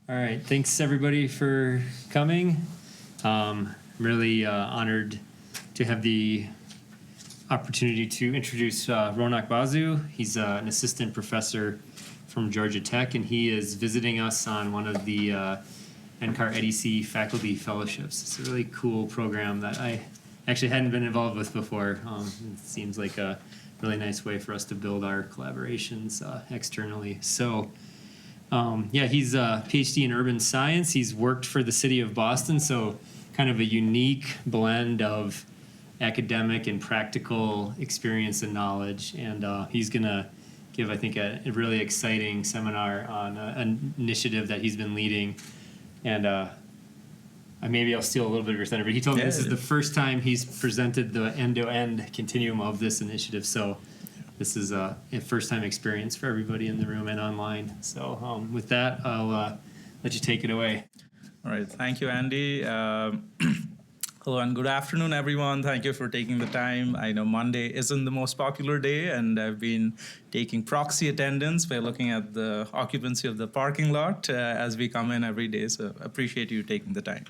All right, thanks everybody for coming. I'm really honored to have the opportunity to introduce ROUNAQ BASU. He's an assistant professor from Georgia Tech, and he is visiting us on one of the NCAR EDC faculty fellowships. It's a really cool program that I actually hadn't been involved with before. It seems like a really nice way for us to build our collaborations externally. So. He's a PhD in urban science. He's worked for the city of Boston, so kind of a unique blend of academic and practical experience and knowledge. And he's going to give, I think, a really exciting seminar on an initiative that he's been leading. And maybe I'll steal a little bit of your thunder, but he told me this is the first time he's presented the end-to-end continuum of this initiative. So this is a first-time experience for everybody in the room and online. So with that, I'll let you take it away. All right. Thank you, Andy. Hello and good afternoon, everyone. Thank you for taking the time. I know Monday isn't the most popular day, and I've been taking proxy attendance by looking at the occupancy of the parking lot as we come in every day. So appreciate you taking the time.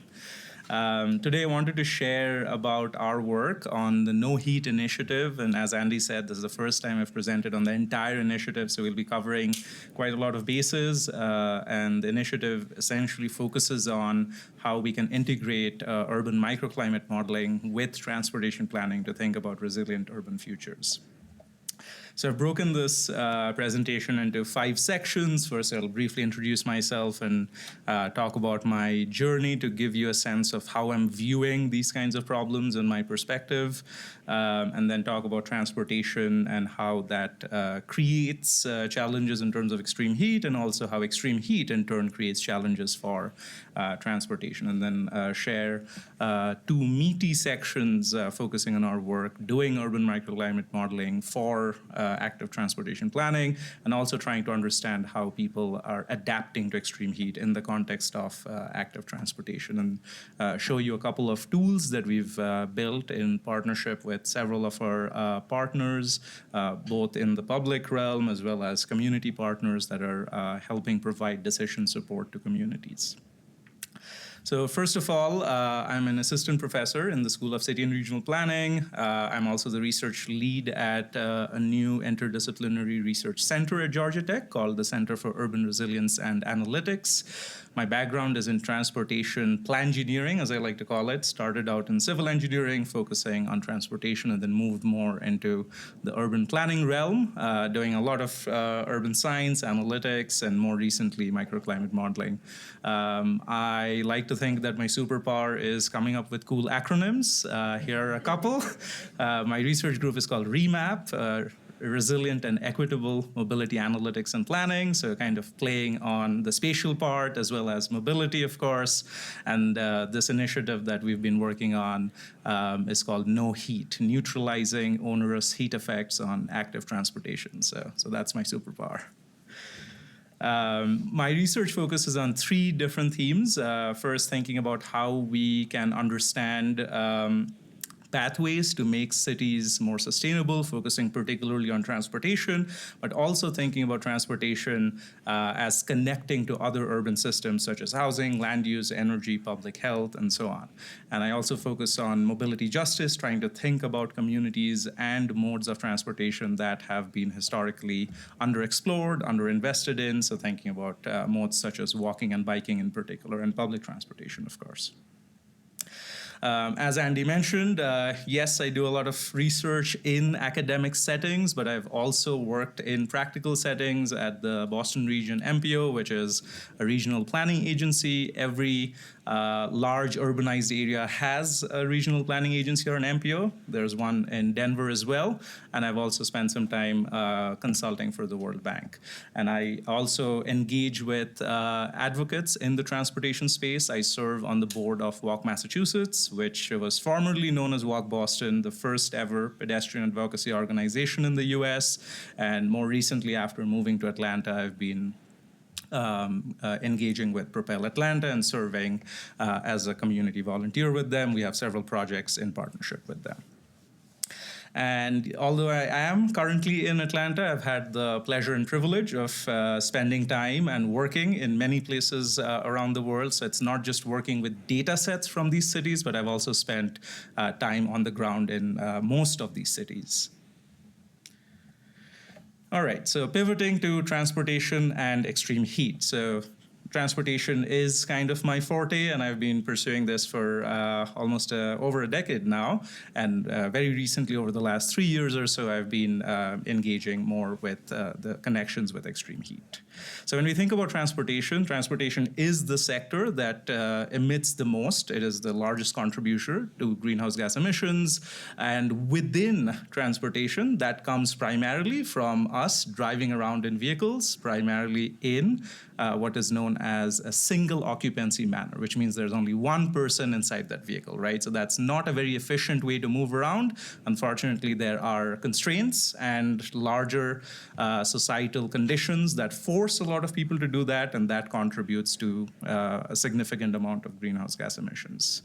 Today I wanted to share about our work on the No Heat initiative, and as Andy said, this is the first time I've presented on the entire initiative, so we'll be covering quite a lot of bases, and the initiative essentially focuses on how we can integrate urban microclimate modeling with transportation planning to think about resilient urban futures. So I've broken this presentation into 5 sections. First, I'll briefly introduce myself and talk about my journey to give you a sense of how I'm viewing these kinds of problems in my perspective, and then talk about transportation and how that creates challenges in terms of extreme heat, and also how extreme heat in turn creates challenges for transportation, and then share 2 meaty sections focusing on our work doing urban microclimate modeling for active transportation planning, and also trying to understand how people are adapting to extreme heat in the context of active transportation, and show you a couple of tools that we've built in partnership with several of our partners, both in the public realm as well as community partners that are helping provide decision support to communities. So first of all, I'm an assistant professor in the School of City and Regional Planning. I'm also the research lead at a new interdisciplinary research center at Georgia Tech called the Center for Urban Resilience and Analytics. My background is in transportation plan engineering, as I like to call it. Started out in civil engineering, focusing on transportation, and then moved more into the urban planning realm, doing a lot of urban science, analytics, and more recently, microclimate modeling. I like to think that my superpower is coming up with cool acronyms. Here are a couple. My research group is called REMAP, Resilient and Equitable Mobility Analytics and Planning, so kind of playing on the spatial part as well as mobility, of course. And this initiative that we've been working on is called No Heat, Neutralizing Onerous Heat Effects on Active Transportation. So that's my superpower. My research focuses on 3 different themes. First, thinking about how we can understand pathways to make cities more sustainable, focusing particularly on transportation, but also thinking about transportation as connecting to other urban systems such as housing, land use, energy, public health, and so on. And I also focus on mobility justice, trying to think about communities and modes of transportation that have been historically underexplored, underinvested in, so thinking about modes such as walking and biking in particular, and public transportation, of course. As Andy mentioned, yes, I do a lot of research in academic settings, but I've also worked in practical settings at the Boston Region MPO, which is a regional planning agency. Every large urbanized area has a regional planning agency or an MPO. There's one in Denver as well. And I've also spent some time consulting for the World Bank. And I also engage with advocates in the transportation space. I serve on the board of Walk Massachusetts, which was formerly known as Walk Boston, the first ever pedestrian advocacy organization in the US. And more recently, after moving to Atlanta, I've been engaging with Propel Atlanta and serving as a community volunteer with them. We have several projects in partnership with them. And although I am currently in Atlanta, I've had the pleasure and privilege of spending time and working in many places around the world. So it's not just working with data sets from these cities, but I've also spent time on the ground in most of these cities. All right, so pivoting to transportation and extreme heat. So transportation is kind of my forte, and I've been pursuing this for almost over a decade now. And very recently, over the last 3 years or so, I've been engaging more with the connections with extreme heat. So when we think about transportation, transportation is the sector that emits the most. It is the largest contributor to greenhouse gas emissions. And within transportation, that comes primarily from us driving around in vehicles, primarily in what is known as a single occupancy manner, which means there's only one person inside that vehicle, right? So that's not a very efficient way to move around. Unfortunately, there are constraints and larger societal conditions that force a lot of people to do that, and that contributes to a significant amount of greenhouse gas emissions.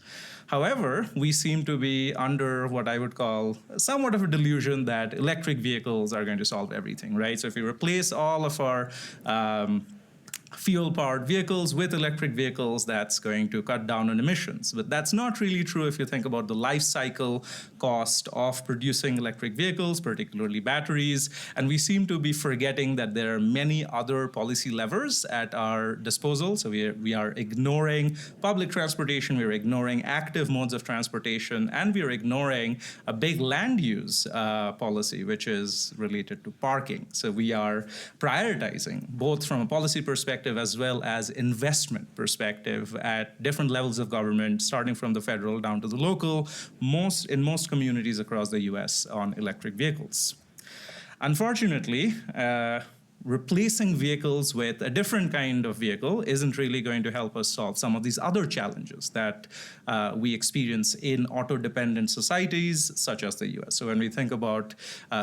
However, we seem to be under what I would call somewhat of a delusion that electric vehicles are going to solve everything, right? So if we replace all of our fuel-powered vehicles with electric vehicles, that's going to cut down on emissions. But that's not really true if you think about the life cycle cost of producing electric vehicles, particularly batteries. And we seem to be forgetting that there are many other policy levers at our disposal. So we are ignoring public transportation, we're ignoring active modes of transportation, and we're ignoring a big land use policy, which is related to parking. So we are prioritizing, both from a policy perspective as well as investment perspective at different levels of government, starting from the federal down to the local, in most communities across the US on electric vehicles. Unfortunately, replacing vehicles with a different kind of vehicle isn't really going to help us solve some of these other challenges that we experience in auto-dependent societies such as the US. So when we think about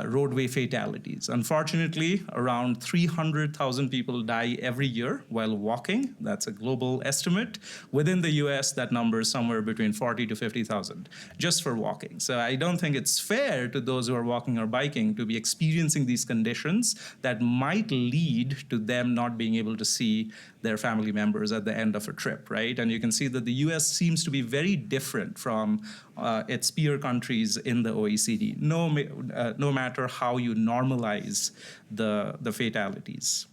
roadway fatalities, unfortunately, around 300,000 people die every year while walking. That's a global estimate. Within the US, that number is somewhere between 40 to 50,000 just for walking. So I don't think it's fair to those who are walking or biking to be experiencing these conditions that might lead to them not being able to see their family members at the end of a trip, right? And you can see that the US seems to be very different from its peer countries in the OECD, no matter how you normalize the fatalities.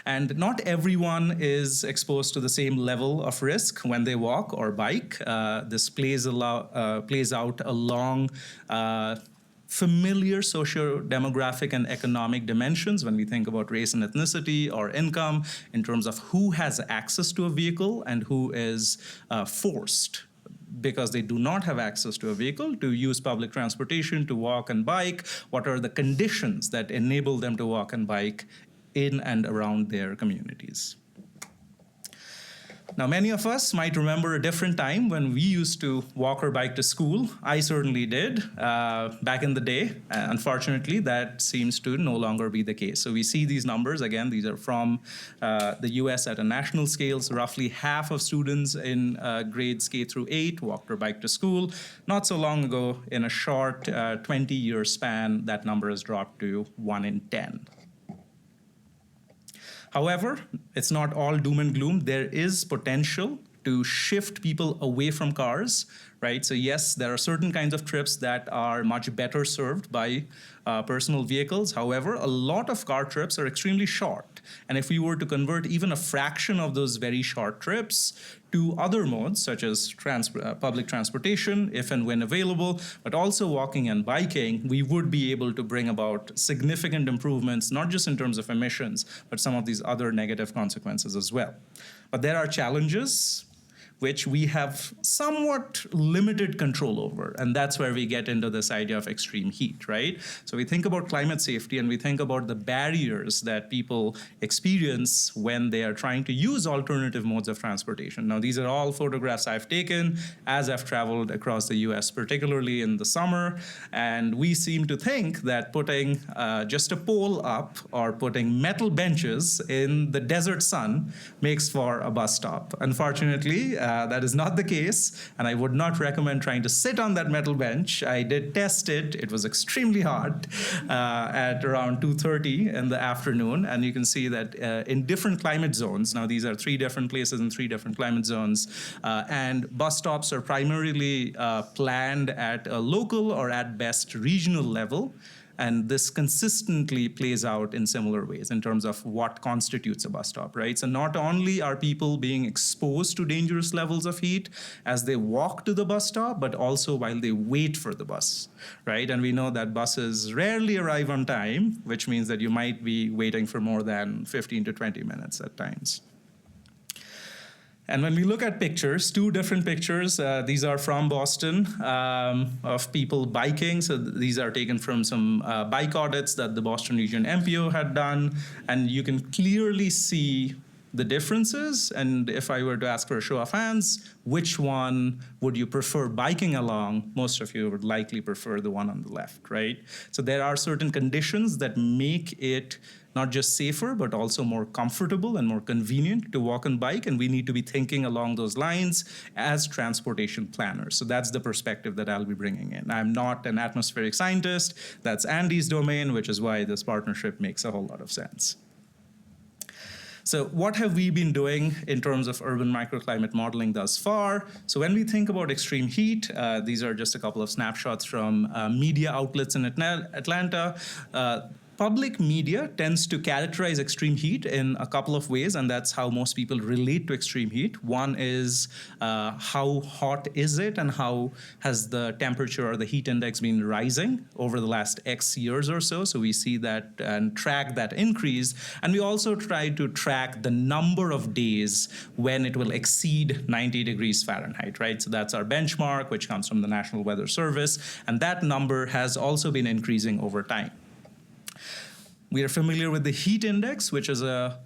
And not everyone is exposed to the same level of risk when they walk or bike. This plays out along familiar socio-demographic and economic dimensions when we think about race and ethnicity or income in terms of who has access to a vehicle and who is forced because they do not have access to a vehicle to use public transportation, to walk and bike. What are the conditions that enable them to walk and bike in and around their communities? Now, many of us might remember a different time when we used to walk or bike to school. I certainly did back in the day. Unfortunately, that seems to no longer be the case. So we see these numbers. Again, these are from the US at a national scale. So roughly half of students in grades K through 8 walked or biked to school. Not so long ago, in a short 20-year span, that number has dropped to 1 in 10. However, it's not all doom and gloom. There is potential to shift people away from cars, right? So yes, there are certain kinds of trips that are much better served by personal vehicles. However, a lot of car trips are extremely short. And if we were to convert even a fraction of those very short trips to other modes, such as public transportation, if and when available, but also walking and biking, we would be able to bring about significant improvements, not just in terms of emissions, but some of these other negative consequences as well. But there are challenges which we have somewhat limited control over. And that's where we get into this idea of extreme heat, right? So we think about climate safety and we think about the barriers that people experience when they are trying to use alternative modes of transportation. Now, these are all photographs I've taken as I've traveled across the US, particularly in the summer. And we seem to think that putting just a pole up or putting metal benches in the desert sun makes for a bus stop. Unfortunately, That is not the case, and I would not recommend trying to sit on that metal bench. I did test it. It was extremely hot at around 2:30 in the afternoon, and you can see that in different climate zones, now these are 3 different places in 3 different climate zones, and bus stops are primarily planned at a local or at best regional level. And this consistently plays out in similar ways in terms of what constitutes a bus stop, right? So not only are people being exposed to dangerous levels of heat as they walk to the bus stop, but also while they wait for the bus, right? And we know that buses rarely arrive on time, which means that you might be waiting for more than 15 to 20 minutes at times. And when we look at pictures, 2 different pictures, these are from Boston of people biking. So these are taken from some bike audits that the Boston Region MPO had done. And you can clearly see the differences. And if I were to ask for a show of hands, which one would you prefer biking along? Most of you would likely prefer the one on the left, right? So there are certain conditions that make it not just safer, but also more comfortable and more convenient to walk and bike. And we need to be thinking along those lines as transportation planners. So that's the perspective that I'll be bringing in. I'm not an atmospheric scientist. That's Andy's domain, which is why this partnership makes a whole lot of sense. So what have we been doing in terms of urban microclimate modeling thus far? So when we think about extreme heat, these are just a couple of snapshots from media outlets in Atlanta. Public media tends to characterize extreme heat in a couple of ways, and that's how most people relate to extreme heat. One is how hot is it, and how has the temperature or the heat index been rising over the last X years or so. So we see that and track that increase. And we also try to track the number of days when it will exceed 90 degrees Fahrenheit, right? So that's our benchmark, which comes from the National Weather Service. And that number has also been increasing over time. We are familiar with the heat index, which is a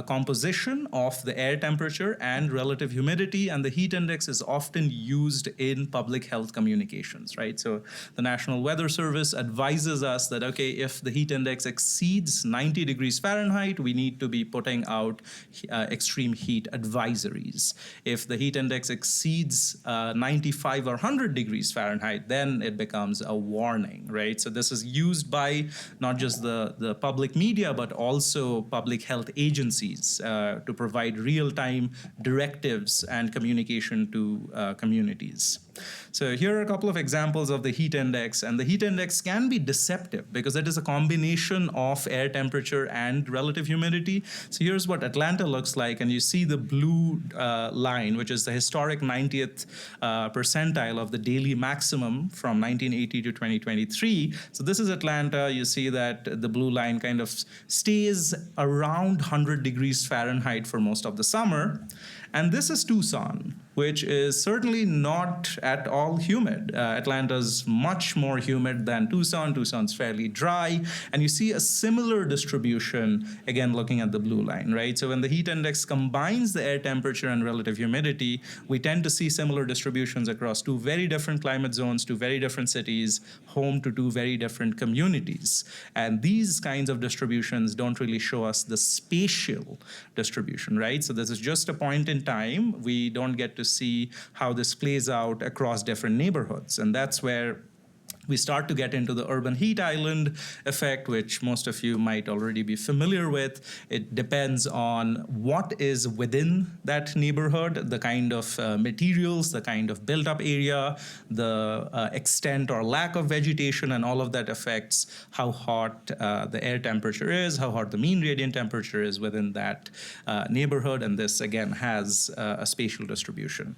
composition of the air temperature and relative humidity, and the heat index is often used in public health communications, right? So the National Weather Service advises us that, okay, if the heat index exceeds 90 degrees Fahrenheit, we need to be putting out extreme heat advisories. If the heat index exceeds 95 or 100 degrees Fahrenheit, then it becomes a warning, right? So this is used by not just the public media, but also public health agencies to provide real-time directives and communication to communities. So here are a couple of examples of the heat index, and the heat index can be deceptive because it is a combination of air temperature and relative humidity. So here's what Atlanta looks like, and you see the blue line, which is the historic 90th percentile of the daily maximum from 1980 to 2023. So this is Atlanta. You see that the blue line kind of stays around 100 degrees Fahrenheit for most of the summer. And this is Tucson, which is certainly not at all humid. Atlanta's much more humid than Tucson. Tucson's fairly dry. And you see a similar distribution, again, looking at the blue line, right? So when the heat index combines the air temperature and relative humidity, we tend to see similar distributions across 2 very different climate zones, 2 very different cities, home to 2 very different communities. And these kinds of distributions don't really show us the spatial distribution, right? So this is just a point in time. We don't get to see how this plays out across different neighborhoods. And that's where we start to get into the urban heat island effect, which most of you might already be familiar with. It depends on what is within that neighborhood, the kind of materials, the kind of built-up area, the extent or lack of vegetation, and all of that affects how hot the air temperature is, how hot the mean radiant temperature is within that neighborhood. And this, again, has a spatial distribution.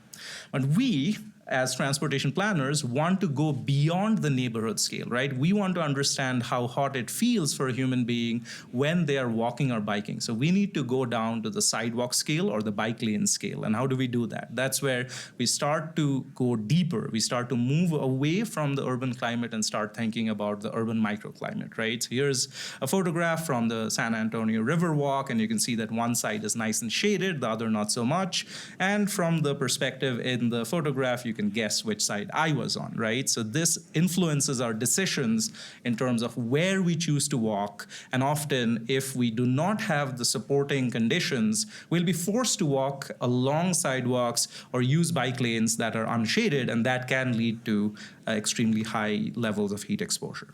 But we, as transportation planners, want to go beyond the neighborhood scale, right? We want to understand how hot it feels for a human being when they are walking or biking. So we need to go down to the sidewalk scale or the bike lane scale. And how do we do that? That's where we start to go deeper. We start to move away from the urban climate and start thinking about the urban microclimate, right? So here's a photograph from the San Antonio Riverwalk, and you can see that one side is nice and shaded, the other not so much. And from the perspective in the photograph, you you can guess which side I was on, right? So this influences our decisions in terms of where we choose to walk. And often, if we do not have the supporting conditions, we'll be forced to walk along sidewalks or use bike lanes that are unshaded, and that can lead to extremely high levels of heat exposure.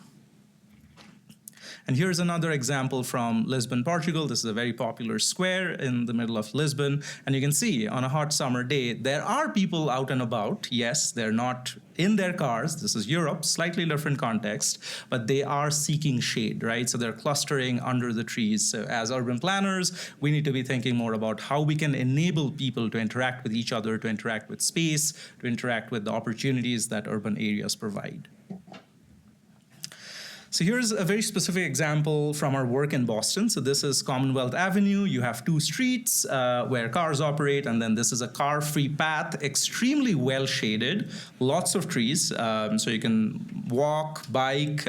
And here's another example from Lisbon, Portugal. This is a very popular square in the middle of Lisbon. And you can see on a hot summer day, there are people out and about. Yes, they're not in their cars. This is Europe, slightly different context, but they are seeking shade, right? So they're clustering under the trees. So as urban planners, we need to be thinking more about how we can enable people to interact with each other, to interact with space, to interact with the opportunities that urban areas provide. So here's a very specific example from our work in Boston. So this is Commonwealth Avenue. You have two streets where cars operate, and then this is a car-free path, extremely well shaded, lots of trees. So you can walk, bike,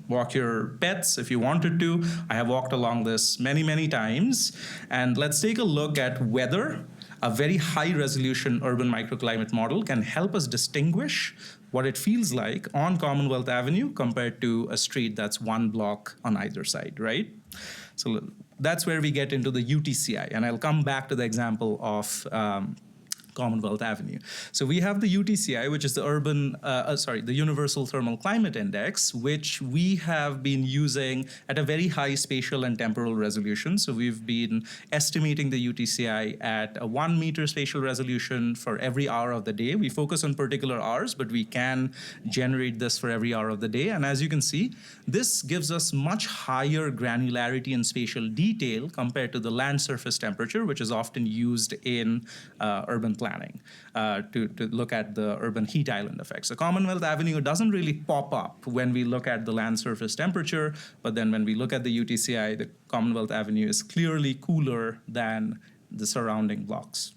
walk your pets if you wanted to. I have walked along this many, many times. And let's take a look at whether a very high-resolution urban microclimate model can help us distinguish what it feels like on Commonwealth Avenue compared to a street that's one block on either side, right? So that's where we get into the UTCI, and I'll come back to the example of Commonwealth Avenue. So we have the UTCI, which is the Universal Thermal Climate Index, which we have been using at a very high spatial and temporal resolution. So we've been estimating the UTCI at a 1 meter spatial resolution for every hour of the day. We focus on particular hours, but we can generate this for every hour of the day. And as you can see, this gives us much higher granularity and spatial detail compared to the land surface temperature, which is often used in urban planning to look at the urban heat island effect. So Commonwealth Avenue doesn't really pop up when we look at the land surface temperature, but then when we look at the UTCI, the Commonwealth Avenue is clearly cooler than the surrounding blocks.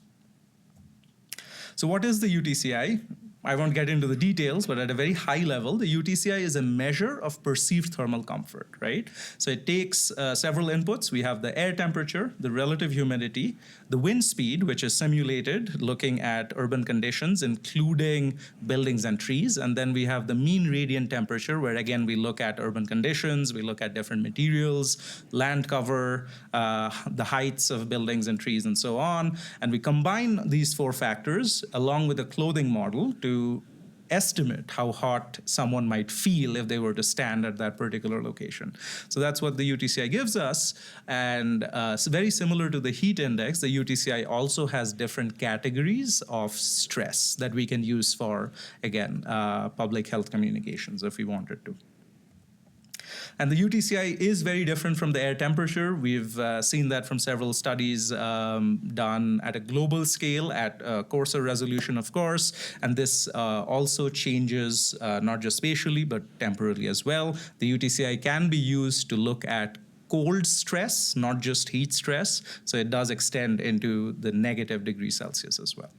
So what is the UTCI? I won't get into the details, but at a very high level, the UTCI is a measure of perceived thermal comfort, right? So it takes several inputs. We have the air temperature, the relative humidity, the wind speed, which is simulated looking at urban conditions, including buildings and trees. And then we have the mean radiant temperature, where again, we look at urban conditions, we look at different materials, land cover, the heights of buildings and trees, and so on. And we combine these four factors along with a clothing model to estimate how hot someone might feel if they were to stand at that particular location. So that's what the UTCI gives us. And very similar to the heat index, the UTCI also has different categories of stress that we can use for, again, public health communications if we wanted to. And the UTCI is very different from the air temperature. We've seen that from several studies done at a global scale, at coarser resolution, of course. And this also changes not just spatially, but temporally as well. The UTCI can be used to look at cold stress, not just heat stress. So it does extend into the negative degrees Celsius as well.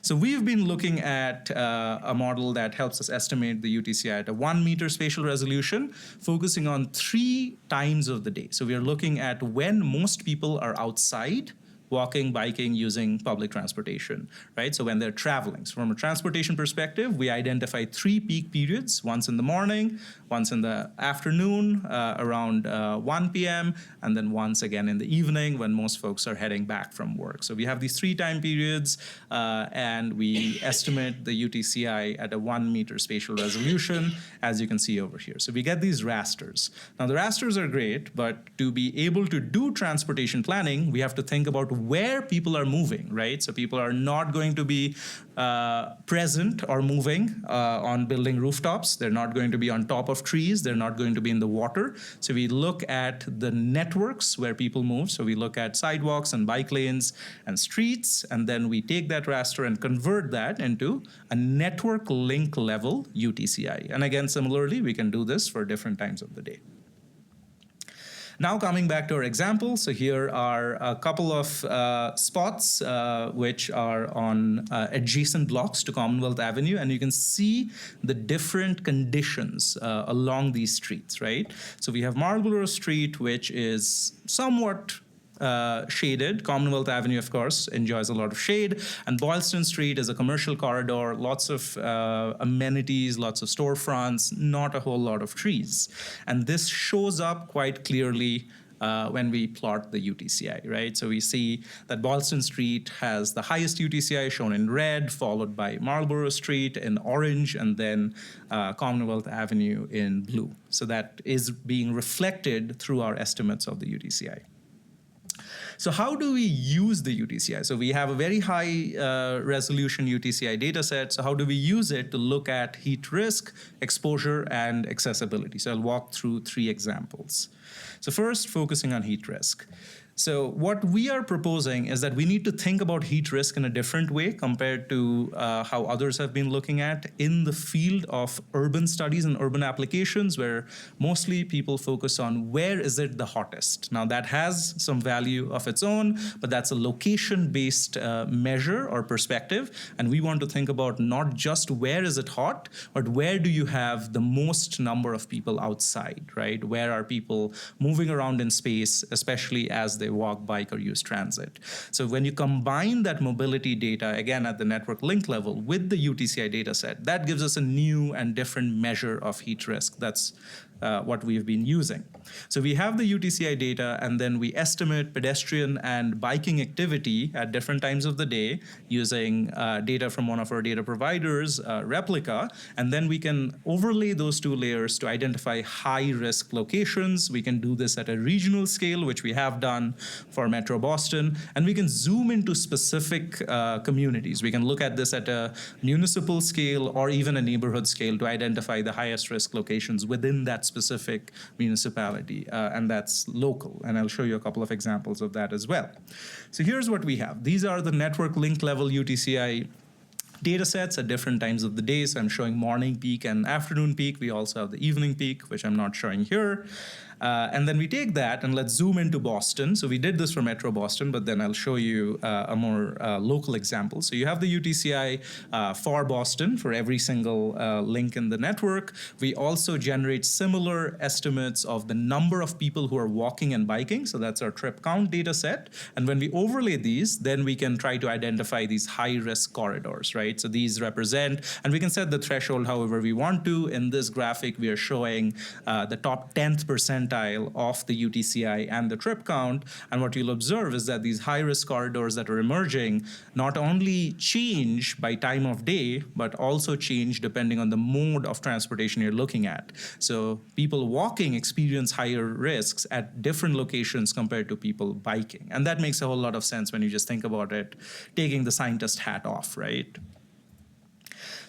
So we've been looking at a model that helps us estimate the UTCI at a 1 meter spatial resolution, focusing on 3 times of the day. So we are looking at when most people are outside, walking, biking, using public transportation, right? So when they're traveling. So from a transportation perspective, we identify 3 peak periods, once in the morning, once in the afternoon, around 1 p.m., and then once again in the evening when most folks are heading back from work. So we have these 3 time periods, and we estimate the UTCI at a 1 meter spatial resolution, as you can see over here. So we get these rasters. Now the rasters are great, but to be able to do transportation planning, we have to think about where people are moving, right? So people are not going to be present or moving on building rooftops. They're not going to be on top of trees. They're not going to be in the water. So we look at the networks where people move. So we look at sidewalks and bike lanes and streets, and then we take that raster and convert that into a network link level UTCI. And again, similarly, we can do this for different times of the day. Now coming back to our example, so here are a couple of spots which are on adjacent blocks to Commonwealth Avenue, and you can see the different conditions along these streets, right? So we have Marlborough Street, which is somewhat shaded. Commonwealth Avenue, of course, enjoys a lot of shade. And Boylston Street is a commercial corridor, lots of amenities, lots of storefronts, not a whole lot of trees. And this shows up quite clearly when we plot the UTCI, right? So we see that Boylston Street has the highest UTCI shown in red, followed by Marlborough Street in orange, and then Commonwealth Avenue in blue. So that is being reflected through our estimates of the UTCI. So how do we use the UTCI? So we have a very high resolution UTCI data set. So how do we use it to look at heat risk, exposure, and accessibility? So I'll walk through 3 examples. So first, focusing on heat risk. So what we are proposing is that we need to think about heat risk in a different way compared to how others have been looking at in the field of urban studies and urban applications, where mostly people focus on where is it the hottest. Now that has some value of its own, but that's a location-based measure or perspective. And we want to think about not just where is it hot, but where do you have the most number of people outside, right? Where are people moving around in space, especially as they walk, bike, or use transit. So when you combine that mobility data, again, at the network link level with the UTCI data set, that gives us a new and different measure of heat risk. That's what we've been using. So we have the UTCI data, and then we estimate pedestrian and biking activity at different times of the day using data from one of our data providers, Replica, and then we can overlay those 2 layers to identify high-risk locations. We can do this at a regional scale, which we have done for Metro Boston, and we can zoom into specific communities. We can look at this at a municipal scale or even a neighborhood scale to identify the highest risk locations within that specific municipality, and that's local. And I'll show you a couple of examples of that as well. So here's what we have. These are the network link level UTCI data sets at different times of the day. So I'm showing morning peak and afternoon peak. We also have the evening peak, which I'm not showing here. And then we take that and let's zoom into Boston. So we did this for Metro Boston, but then I'll show you a more local example. So you have the UTCI for Boston for every single link in the network. We also generate similar estimates of the number of people who are walking and biking. So that's our trip count data set. And when we overlay these, then we can try to identify these high-risk corridors, right? So these represent, and we can set the threshold however we want to. In this graphic, we are showing the top 10th percentile of the UTCI and the trip count. And what you'll observe is that these high-risk corridors that are emerging not only change by time of day, but also change depending on the mode of transportation you're looking at. So people walking experience higher risks at different locations compared to people biking. And that makes a whole lot of sense when you just think about it, taking the scientist hat off, right?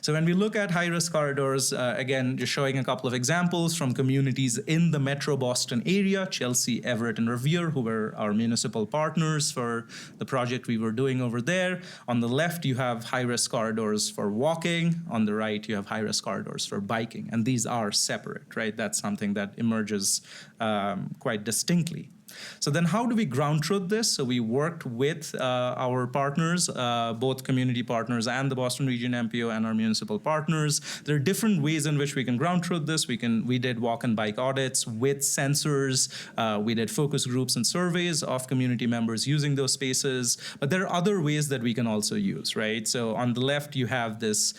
So when we look at high-risk corridors, again, just showing a couple of examples from communities in the Metro Boston area, Chelsea, Everett, and Revere, who were our municipal partners for the project we were doing over there. On the left, you have high-risk corridors for walking. On the right, you have high-risk corridors for biking. And these are separate, right? That's something that emerges quite distinctly. So then how do we ground truth this? So we worked with our partners, both community partners and the Boston Region MPO and our municipal partners. There are different ways in which we can ground truth this. We did walk and bike audits with sensors. We did focus groups and surveys of community members using those spaces. But there are other ways that we can also use, right? So on the left, you have this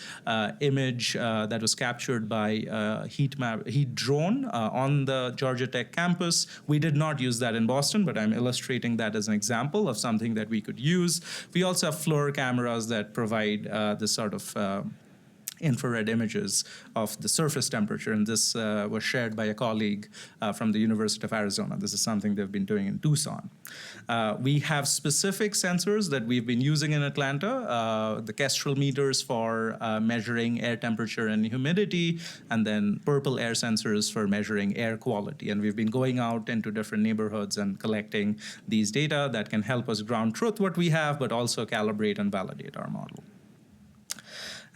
image that was captured by heat drone on the Georgia Tech campus. We did not use that in Boston, but I'm illustrating that as an example of something that we could use. We also have FLIR cameras that provide this sort of infrared images of the surface temperature, and this was shared by a colleague from the University of Arizona. This is something they've been doing in Tucson. We have specific sensors that we've been using in Atlanta, the Kestrel meters for measuring air temperature and humidity, and then purple air sensors for measuring air quality. And we've been going out into different neighborhoods and collecting these data that can help us ground truth what we have, but also calibrate and validate our model.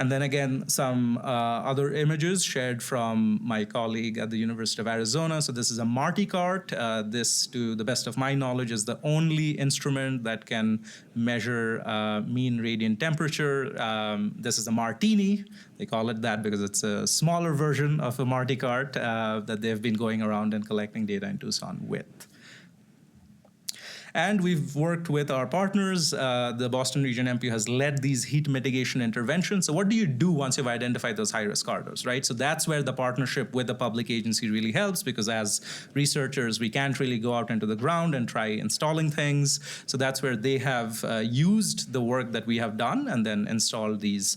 And then again, some other images shared from my colleague at the University of Arizona. So this is a Marty cart. This, to the best of my knowledge, is the only instrument that can measure mean radiant temperature. This is a Martini. They call it that because it's a smaller version of a Marty cart that they've been going around and collecting data in Tucson with. And we've worked with our partners. The Boston Region MPO has led these heat mitigation interventions. So what do you do once you've identified those high-risk corridors, right? So that's where the partnership with the public agency really helps, because as researchers, we can't really go out into the ground and try installing things. So that's where they have used the work that we have done and then installed these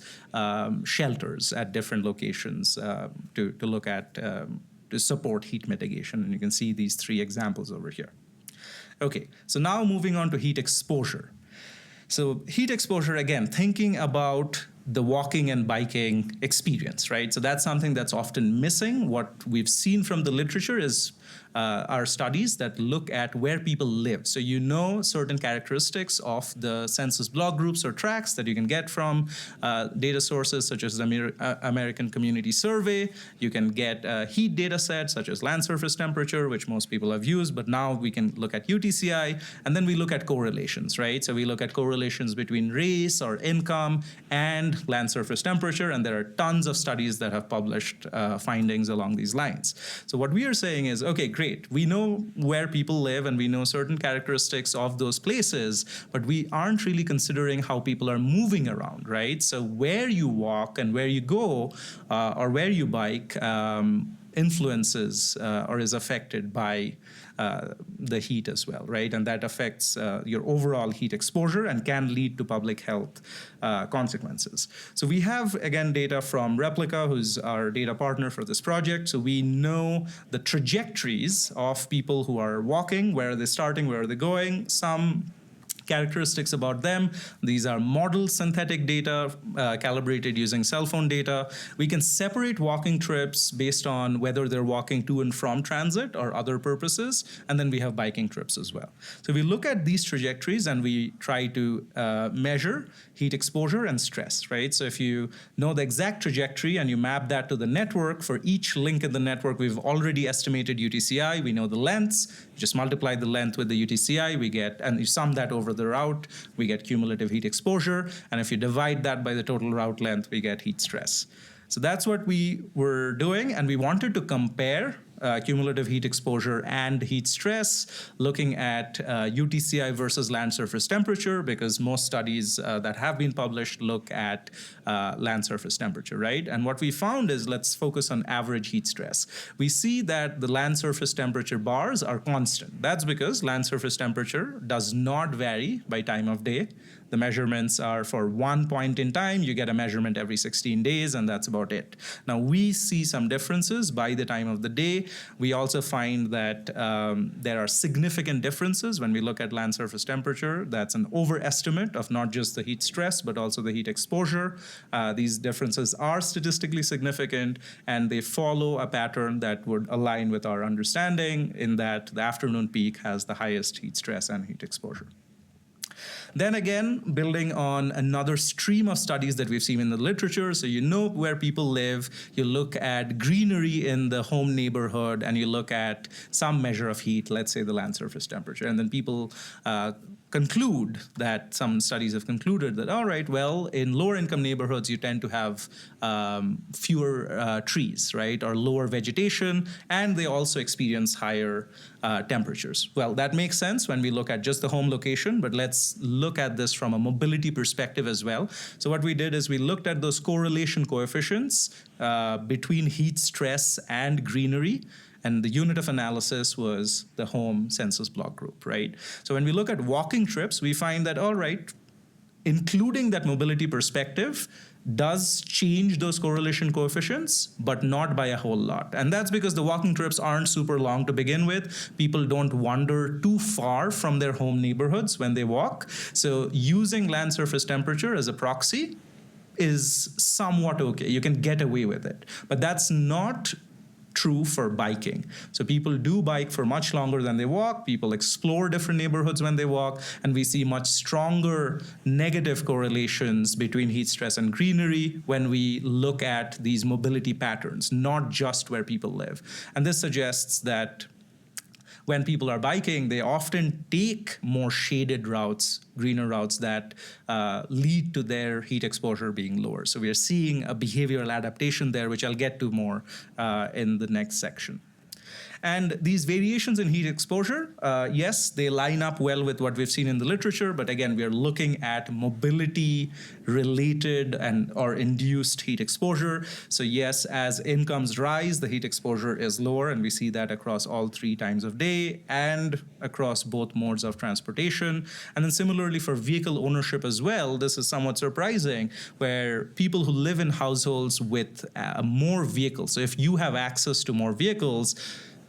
shelters at different locations to look at, to support heat mitigation. And you can see these 3 examples over here. Okay, so now moving on to heat exposure. So heat exposure, again, thinking about the walking and biking experience, right? So that's something that's often missing. What we've seen from the literature is are studies that look at where people live. So you know certain characteristics of the census block groups or tracts that you can get from data sources such as the American Community Survey. You can get heat data sets such as land surface temperature, which most people have used, but now we can look at UTCI, and then we look at correlations, right? So we look at correlations between race or income and land surface temperature, and there are tons of studies that have published findings along these lines. So what we are saying is, okay, great, we know where people live and we know certain characteristics of those places, but we aren't really considering how people are moving around, right? So where you walk and where you go or where you bike influences or is affected by the heat as well, right? And that affects your overall heat exposure and can lead to public health consequences. So we have, again, data from Replica, who's our data partner for this project. So we know the trajectories of people who are walking, where are they starting, where are they going, some characteristics about them. These are model synthetic data calibrated using cell phone data. We can separate walking trips based on whether they're walking to and from transit or other purposes, and then we have biking trips as well. So we look at these trajectories and we try to measure heat exposure and stress, right? So if you know the exact trajectory and you map that to the network, for each link in the network, we've already estimated UTCI, we know the lengths, you just multiply the length with the UTCI, we get, and you sum that over the route, we get cumulative heat exposure, and if you divide that by the total route length, we get heat stress. So that's what we were doing, and we wanted to compare cumulative heat exposure and heat stress, looking at UTCI versus land surface temperature, because most studies that have been published look at land surface temperature, right? And what we found is, let's focus on average heat stress. We see that the land surface temperature bars are constant. That's because land surface temperature does not vary by time of day. The measurements are for one point in time. You get a measurement every 16 days, and that's about it. Now, we see some differences by the time of the day. We also find that there are significant differences when we look at land surface temperature. That's an overestimate of not just the heat stress, but also the heat exposure. These differences are statistically significant, and they follow a pattern that would align with our understanding, in that the afternoon peak has the highest heat stress and heat exposure. Then again, building on another stream of studies that we've seen in the literature, so you know where people live, you look at greenery in the home neighborhood, and you look at some measure of heat, let's say the land surface temperature, and then people conclude that, some studies have concluded that, all right, well, in lower income neighborhoods, you tend to have fewer trees, right, or lower vegetation, and they also experience higher temperatures. Well, that makes sense when we look at just the home location, but let's look at this from a mobility perspective as well. So what we did is we looked at those correlation coefficients between heat stress and greenery, and the unit of analysis was the home census block group, right? So when we look at walking trips, we find that, all right, including that mobility perspective does change those correlation coefficients, but not by a whole lot. And that's because the walking trips aren't super long to begin with. People don't wander too far from their home neighborhoods when they walk. So using land surface temperature as a proxy is somewhat okay. You can get away with it. But that's not true for biking. So people do bike for much longer than they walk. People explore different neighborhoods when they walk, and we see much stronger negative correlations between heat stress and greenery when we look at these mobility patterns, not just where people live. And this suggests that when people are biking, they often take more shaded routes, greener routes that lead to their heat exposure being lower. So we are seeing a behavioral adaptation there, which I'll get to more in the next section. And these variations in heat exposure, yes, they line up well with what we've seen in the literature, but again, we are looking at mobility-related or induced heat exposure. So yes, as incomes rise, the heat exposure is lower, and we see that across all 3 times of day and across both modes of transportation. And then similarly for vehicle ownership as well, this is somewhat surprising, where people who live in households with more vehicles, so if you have access to more vehicles,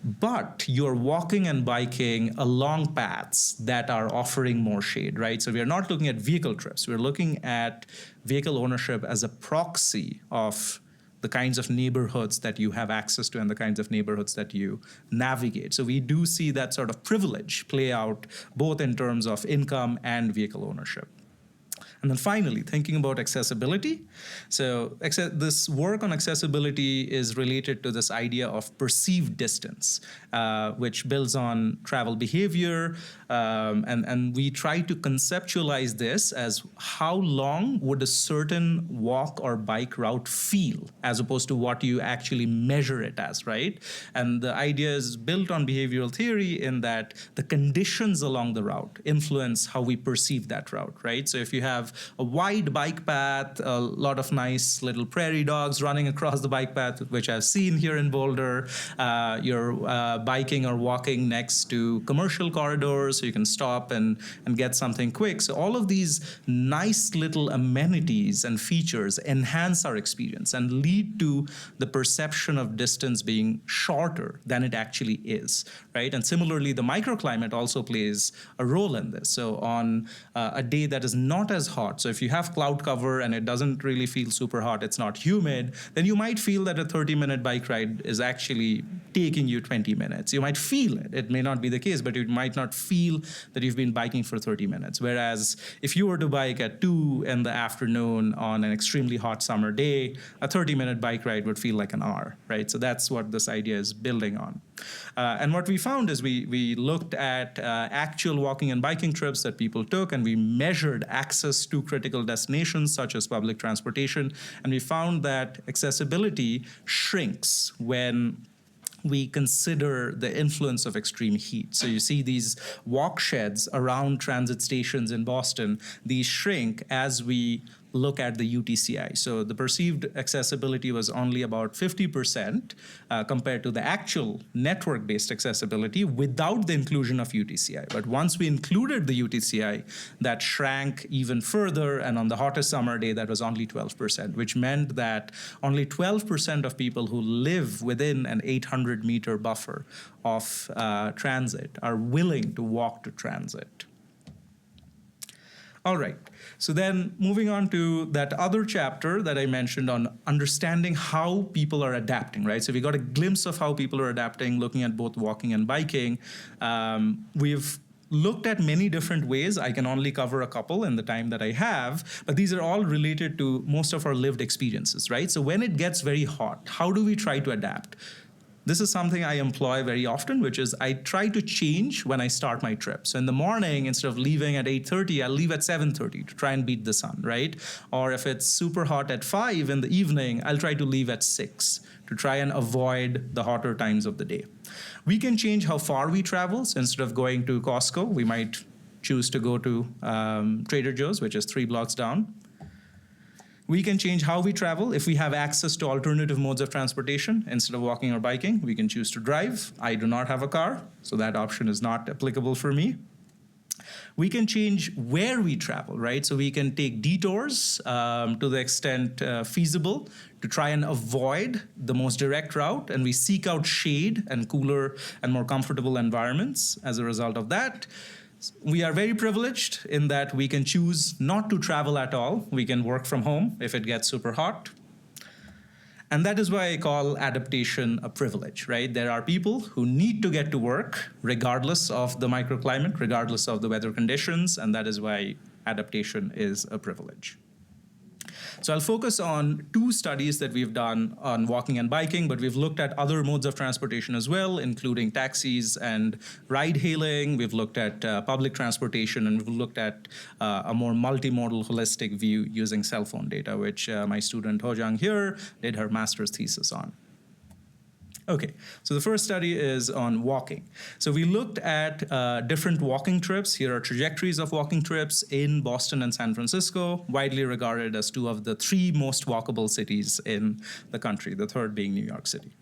but you're walking and biking along paths that are offering more shade, right? So we are not looking at vehicle trips. We're looking at vehicle ownership as a proxy of the kinds of neighborhoods that you have access to and the kinds of neighborhoods that you navigate. So we do see that sort of privilege play out both in terms of income and vehicle ownership. And then finally, thinking about accessibility. So this work on accessibility is related to this idea of perceived distance, which builds on travel behavior. And we try to conceptualize this as how long would a certain walk or bike route feel, as opposed to what you actually measure it as, right? And the idea is built on behavioral theory in that the conditions along the route influence how we perceive that route, right? So if you have a wide bike path, a lot of nice little prairie dogs running across the bike path, which I've seen here in Boulder. You're biking or walking next to commercial corridors, so you can stop and get something quick. So all of these nice little amenities and features enhance our experience and lead to the perception of distance being shorter than it actually is, right? And similarly, the microclimate also plays a role in this. So on a day that is not as hot, so if you have cloud cover and it doesn't really feel super hot, it's not humid, then you might feel that a 30-minute bike ride is actually taking you 20 minutes. You might feel it. It may not be the case, but you might not feel that you've been biking for 30 minutes. Whereas if you were to bike at 2 in the afternoon on an extremely hot summer day, a 30-minute bike ride would feel like an hour, right? So that's what this idea is building on. And what we found is we looked at actual walking and biking trips that people took, and we measured access to critical destinations such as public transportation, and we found that accessibility shrinks when we consider the influence of extreme heat. So you see these walk sheds around transit stations in Boston, these shrink as we look at the UTCI. So the perceived accessibility was only about 50% compared to the actual network-based accessibility without the inclusion of UTCI. But once we included the UTCI, that shrank even further, and on the hottest summer day, that was only 12%, which meant that only 12% of people who live within an 800-meter buffer of transit are willing to walk to transit. All right, so then moving on to that other chapter that I mentioned on understanding how people are adapting, right? So we got a glimpse of how people are adapting, looking at both walking and biking. We've looked at many different ways. I can only cover a couple in the time that I have, but these are all related to most of our lived experiences, right? So when it gets very hot, how do we try to adapt? This is something I employ very often, which is I try to change when I start my trip. So in the morning, instead of leaving at 8:30, I'll leave at 7:30 to try and beat the sun, right? Or if it's super hot at 5 in the evening, I'll try to leave at 6 to try and avoid the hotter times of the day. We can change how far we travel. So instead of going to Costco, we might choose to go to Trader Joe's, which is 3 blocks down. We can change how we travel. If we have access to alternative modes of transportation, instead of walking or biking, we can choose to drive. I do not have a car, so that option is not applicable for me. We can change where we travel, right? So we can take detours to the extent feasible to try and avoid the most direct route, and we seek out shade and cooler and more comfortable environments as a result of that. We are very privileged in that we can choose not to travel at all. We can work from home if it gets super hot. And that is why I call adaptation a privilege, right? There are people who need to get to work regardless of the microclimate, regardless of the weather conditions, and that is why adaptation is a privilege. So I'll focus on 2 studies that we've done on walking and biking, but we've looked at other modes of transportation as well, including taxis and ride-hailing. We've looked at public transportation, and we've looked at a more multimodal, holistic view using cell phone data, which my student Hojang here did her master's thesis on. Okay, so the first study is on walking. So we looked at different walking trips. Here are trajectories of walking trips in Boston and San Francisco, widely regarded as two of the three most walkable cities in the country, the third being New York City.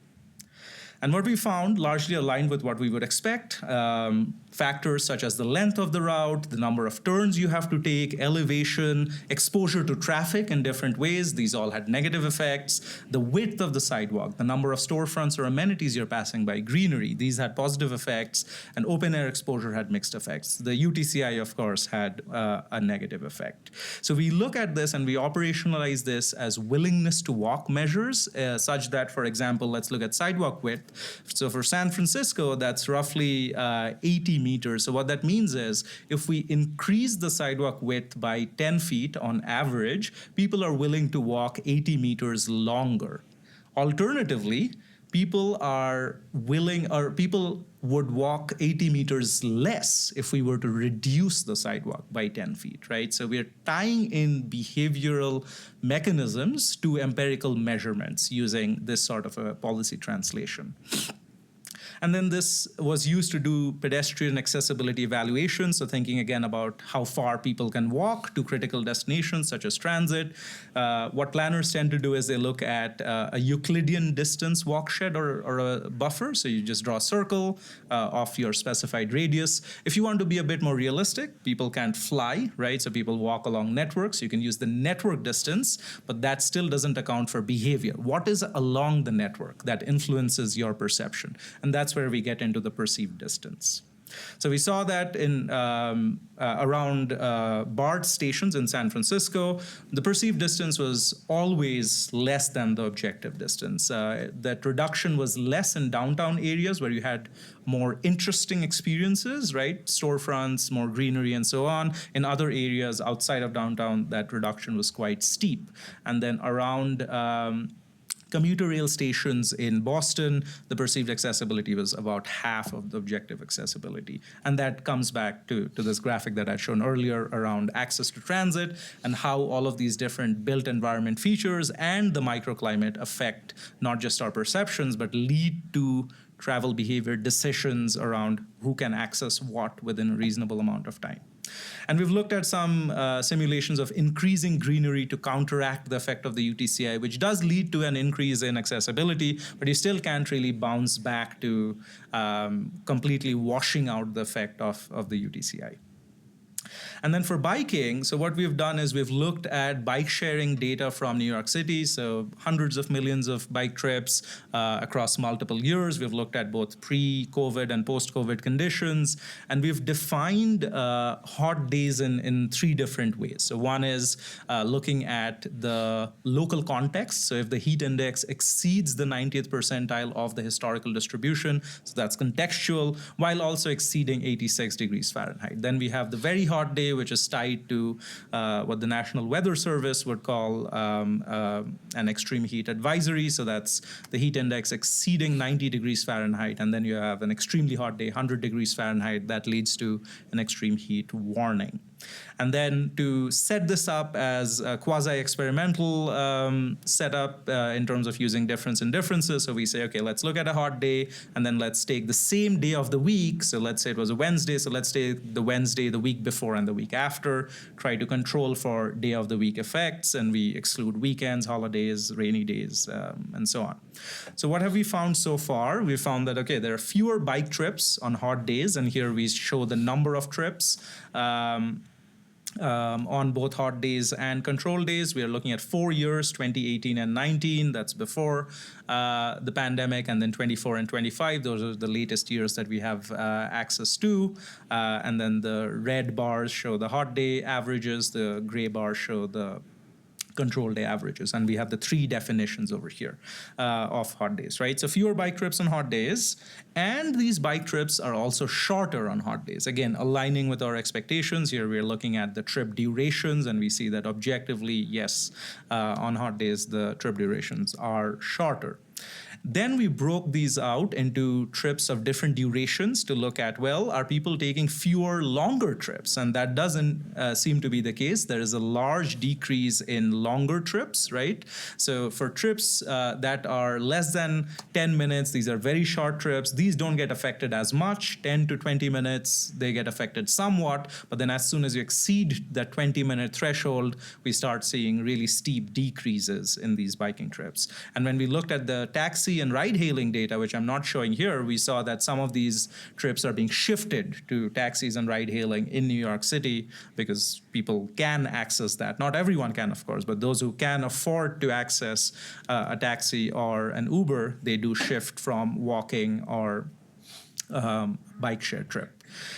And what we found largely aligned with what we would expect. Factors such as the length of the route, the number of turns you have to take, elevation, exposure to traffic in different ways. These all had negative effects. The width of the sidewalk, the number of storefronts or amenities you're passing by, greenery, these had positive effects, and open air exposure had mixed effects. The UTCI, of course, had a negative effect. So we look at this and we operationalize this as willingness to walk measures, such that, for example, let's look at sidewalk width. So for San Francisco, that's roughly 80 meters. So what that means is if we increase the sidewalk width by 10 feet on average, people are willing to walk 80 meters longer. Alternatively, people would walk 80 meters less if we were to reduce the sidewalk by 10 feet, right? So we're tying in behavioral mechanisms to empirical measurements using this sort of a policy translation. And then this was used to do pedestrian accessibility evaluation, so thinking again about how far people can walk to critical destinations such as transit. What planners tend to do is they look at a Euclidean distance watershed or a buffer, so you just draw a circle of your specified radius. If you want to be a bit more realistic, people can't fly, right? So people walk along networks. You can use the network distance, but that still doesn't account for behavior. What is along the network that influences your perception? And that's where we get into the perceived distance. So we saw that in around BART stations in San Francisco, the perceived distance was always less than the objective distance. That reduction was less in downtown areas where you had more interesting experiences, right? Storefronts, more greenery, and so on. In other areas outside of downtown, that reduction was quite steep. And then around commuter rail stations in Boston, the perceived accessibility was about half of the objective accessibility. And that comes back to this graphic that I'd shown earlier around access to transit and how all of these different built environment features and the microclimate affect not just our perceptions, but lead to travel behavior decisions around who can access what within a reasonable amount of time. And we've looked at some simulations of increasing greenery to counteract the effect of the UTCI, which does lead to an increase in accessibility, but you still can't really bounce back to completely washing out the effect of the UTCI. And then for biking, so what we've done is we've looked at bike sharing data from New York City, so hundreds of millions of bike trips across multiple years. We've looked at both pre-COVID and post-COVID conditions, and we've defined hot days in three different ways. So one is looking at the local context. So if the heat index exceeds the 90th percentile of the historical distribution, so that's contextual, while also exceeding 86 degrees Fahrenheit. Then we have the very hot day, which is tied to what the National Weather Service would call an extreme heat advisory. So that's the heat index exceeding 90 degrees Fahrenheit. And then you have an extremely hot day, 100 degrees Fahrenheit, that leads to an extreme heat warning. And then to set this up as a quasi-experimental setup in terms of using difference in differences. So we say, okay, let's look at a hot day, and then let's take the same day of the week. So let's say it was a Wednesday, so let's take the Wednesday, the week before, and the week after, try to control for day of the week effects, and we exclude weekends, holidays, rainy days, and so on. So what have we found so far? We found that, okay, there are fewer bike trips on hot days, and here we show the number of trips. On both hot days and control days. We are looking at 4 years, 2018 and 19, that's before the pandemic, and then 24 and 25, those are the latest years that we have access to. And then the red bars show the hot day averages, the gray bars show the control day averages, and we have the three definitions over here of hot days, right? So fewer bike trips on hot days, and these bike trips are also shorter on hot days. Again, aligning with our expectations. Here we're looking at the trip durations, and we see that objectively, yes, on hot days, the trip durations are shorter. Then we broke these out into trips of different durations to look at, well, are people taking fewer longer trips? And that doesn't seem to be the case. There is a large decrease in longer trips, right? So for trips that are less than 10 minutes, these are very short trips, these don't get affected as much. 10 to 20 minutes, they get affected somewhat, but then as soon as you exceed that 20-minute threshold, we start seeing really steep decreases in these biking trips. And when we looked at the taxi and ride-hailing data, which I'm not showing here, we saw that some of these trips are being shifted to taxis and ride-hailing in New York City because people can access that. Not everyone can, of course, but those who can afford to access a taxi or an Uber, they do shift from walking or bike share trip.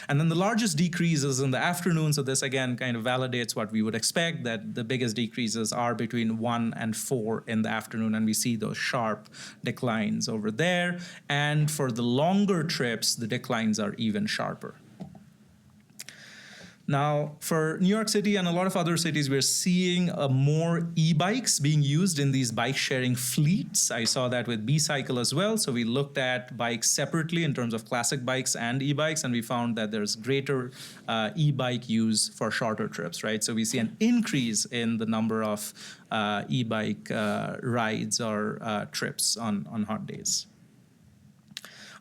And then the largest decrease is in the afternoon. So this again kind of validates what we would expect, that the biggest decreases are between 1 and 4 in the afternoon. And we see those sharp declines over there. And for the longer trips, the declines are even sharper. Now, for New York City and a lot of other cities, we're seeing more e-bikes being used in these bike-sharing fleets. I saw that with B-Cycle as well. So we looked at bikes separately in terms of classic bikes and e-bikes, and we found that there's greater e-bike use for shorter trips, right? So we see an increase in the number of e-bike rides or trips on hot days.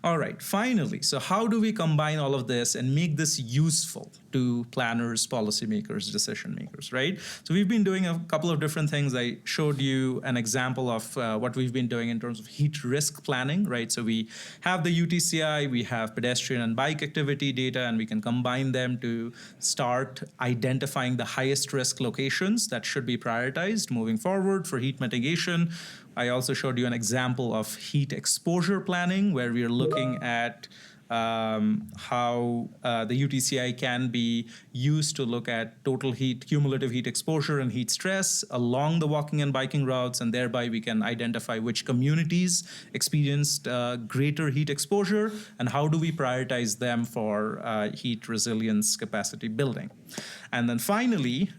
All right, finally, so how do we combine all of this and make this useful to planners, policymakers, decision makers, right? So we've been doing a couple of different things. I showed you an example of what we've been doing in terms of heat risk planning, right? So we have the UTCI, we have pedestrian and bike activity data, and we can combine them to start identifying the highest risk locations that should be prioritized moving forward for heat mitigation. I also showed you an example of heat exposure planning, where we are looking at how the UTCI can be used to look at total heat, cumulative heat exposure and heat stress along the walking and biking routes, and thereby we can identify which communities experienced greater heat exposure and how do we prioritize them for heat resilience capacity building. And then finally,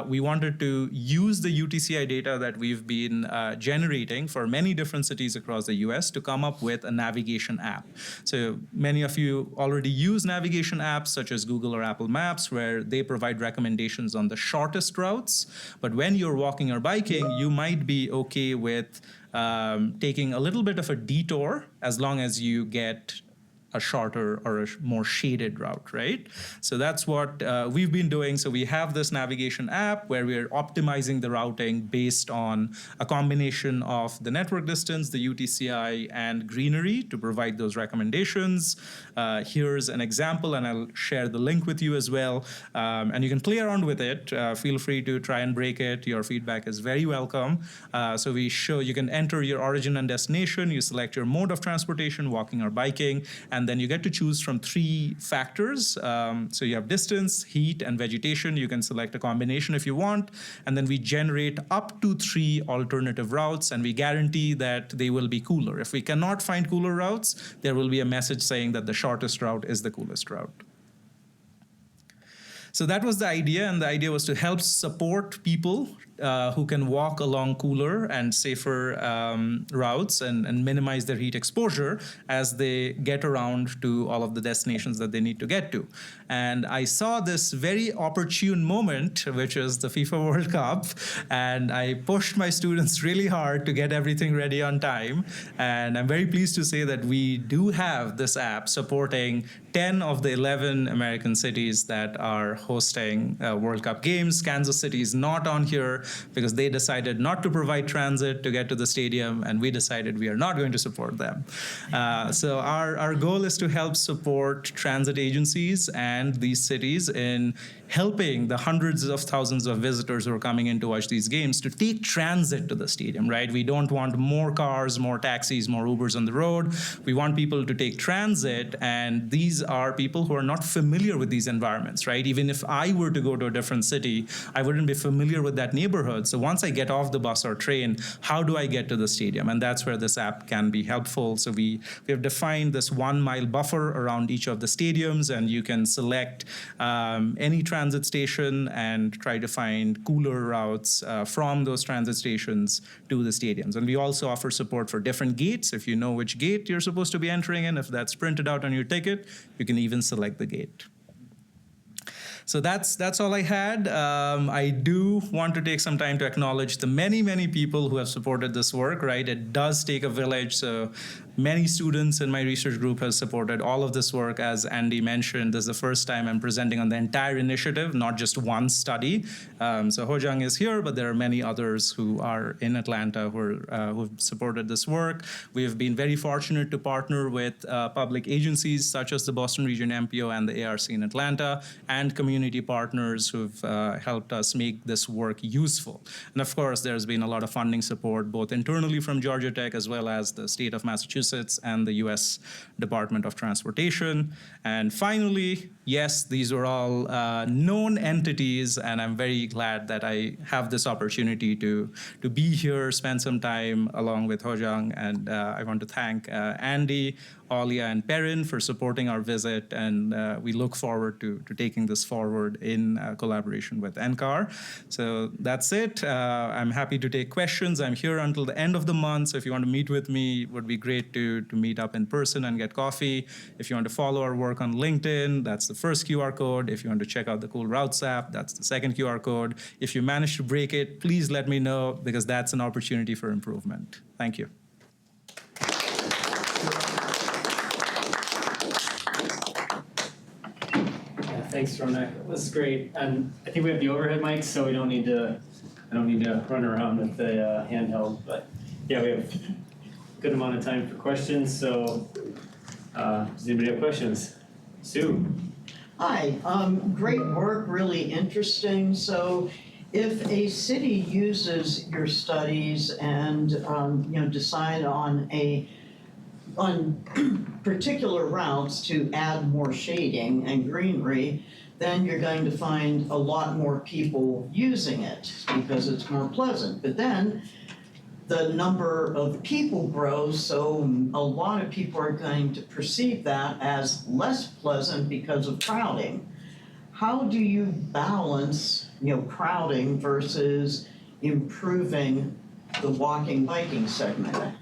we wanted to use the UTCI data that we've been generating for many different cities across the US to come up with a navigation app. So many of you already use navigation apps such as Google or Apple Maps, where they provide recommendations on the shortest routes. But when you're walking or biking, you might be okay with taking a little bit of a detour as long as you get a shorter or a more shaded route, right? So that's what we've been doing. So we have this navigation app where we're optimizing the routing based on a combination of the network distance, the UTCI, and greenery to provide those recommendations. Here's an example, and I'll share the link with you as well. And you can play around with it. Feel free to try and break it. Your feedback is very welcome. So we show you can enter your origin and destination. You select your mode of transportation, walking or biking, and then you get to choose from 3 factors. So you have distance, heat, and vegetation. You can select a combination if you want. And then we generate up to 3 alternative routes, and we guarantee that they will be cooler. If we cannot find cooler routes, there will be a message saying that the shortest route is the coolest route. So that was the idea, and the idea was to help support people who can walk along cooler and safer routes and minimize their heat exposure as they get around to all of the destinations that they need to get to. And I saw this very opportune moment, which is the FIFA World Cup, and I pushed my students really hard to get everything ready on time. And I'm very pleased to say that we do have this app supporting 10 of the 11 American cities that are hosting World Cup games. Kansas City is not on here because they decided not to provide transit to get to the stadium, and we decided we are not going to support them. So our goal is to help support transit agencies and these cities in helping the hundreds of thousands of visitors who are coming in to watch these games to take transit to the stadium, right? We don't want more cars, more taxis, more Ubers on the road. We want people to take transit, and these are people who are not familiar with these environments, right? Even if I were to go to a different city, I wouldn't be familiar with that neighborhood. So once I get off the bus or train, how do I get to the stadium? And that's where this app can be helpful. So we have defined this 1 mile buffer around each of the stadiums, and you can select any transit transit station and try to find cooler routes from those transit stations to the stadiums. And we also offer support for different gates. If you know which gate you're supposed to be entering in, if that's printed out on your ticket, you can even select the gate. So that's all I had. I do want to take some time to acknowledge the many people who have supported this work, right? It does take a village. So many students in my research group have supported all of this work. As Andy mentioned, this is the first time I'm presenting on the entire initiative, not just one study. So Hojang is here, but there are many others who are in Atlanta who've supported this work. We have been very fortunate to partner with public agencies such as the Boston Region MPO and the ARC in Atlanta, and community partners who've helped us make this work useful. And of course, there's been a lot of funding support, both internally from Georgia Tech as well as the state of Massachusetts and the US Department of Transportation. And finally, yes, these are all known entities, and I'm very glad that I have this opportunity to be here, spend some time along with Hojang. And I want to thank Andy, Alia, and Perrin for supporting our visit, and we look forward to taking this forward in collaboration with NCAR. So that's it. I'm happy to take questions. I'm here until the end of the month, so if you want to meet with me, it would be great to meet up in person and get coffee. If you want to follow our work on LinkedIn, that's the first QR code. If you want to check out the Cool Routes app, that's the second QR code. If you manage to break it, please let me know, because that's an opportunity for improvement. Thank you. Thanks, ROUNAQ. This is great. And I think we have the overhead mics, so I don't need to run around with the handheld. But yeah, we have a good amount of time for questions. So does anybody have questions? Sue. Hi, great work, really interesting. So if a city uses your studies and decide on particular routes to add more shading and greenery, then you're going to find a lot more people using it because it's more pleasant. But then the number of people grows, so a lot of people are going to perceive that as less pleasant because of crowding. How do you balance, crowding versus improving the walking, biking segment?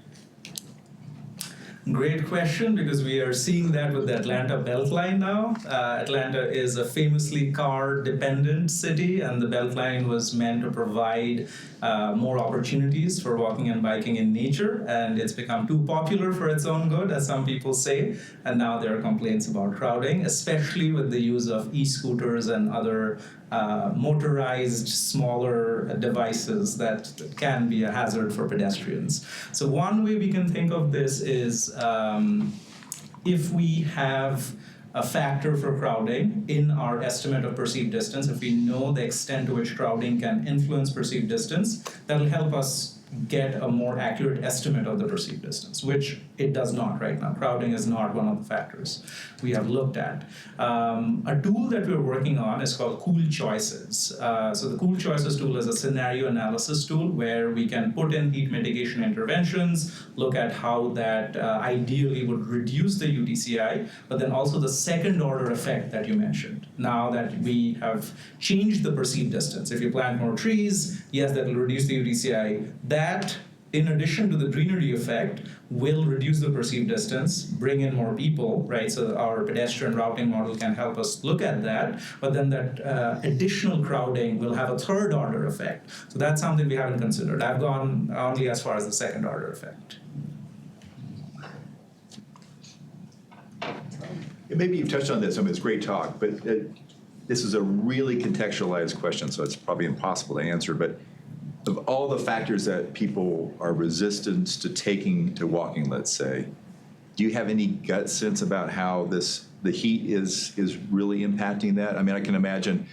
Great question, because we are seeing that with the Atlanta Beltline now. Atlanta is a famously car-dependent city, and the Beltline was meant to provide more opportunities for walking and biking in nature, and it's become too popular for its own good, as some people say, and now there are complaints about crowding, especially with the use of e-scooters and other motorized, smaller devices that can be a hazard for pedestrians. So one way we can think of this is if we have a factor for crowding in our estimate of perceived distance, if we know the extent to which crowding can influence perceived distance, that'll help us get a more accurate estimate of the perceived distance, which it does not right now. Crowding is not one of the factors we have looked at. A tool that we're working on is called Cool Choices. So the Cool Choices tool is a scenario analysis tool where we can put in heat mitigation interventions, look at how that ideally would reduce the UTCI, but then also the second order effect that you mentioned. Now that we have changed the perceived distance, if you plant more trees, yes, that will reduce the UTCI. That, in addition to the greenery effect, will reduce the perceived distance, bring in more people, right? So our pedestrian routing model can help us look at that, but then that additional crowding will have a third order effect. So that's something we haven't considered. I've gone only as far as the second order effect. Maybe you've touched on this. I mean, it's a great talk, but this is a really contextualized question, so it's probably impossible to answer. But of all the factors that people are resistant to taking to walking, let's say, do you have any gut sense about how the heat is really impacting that? I mean, I can imagine,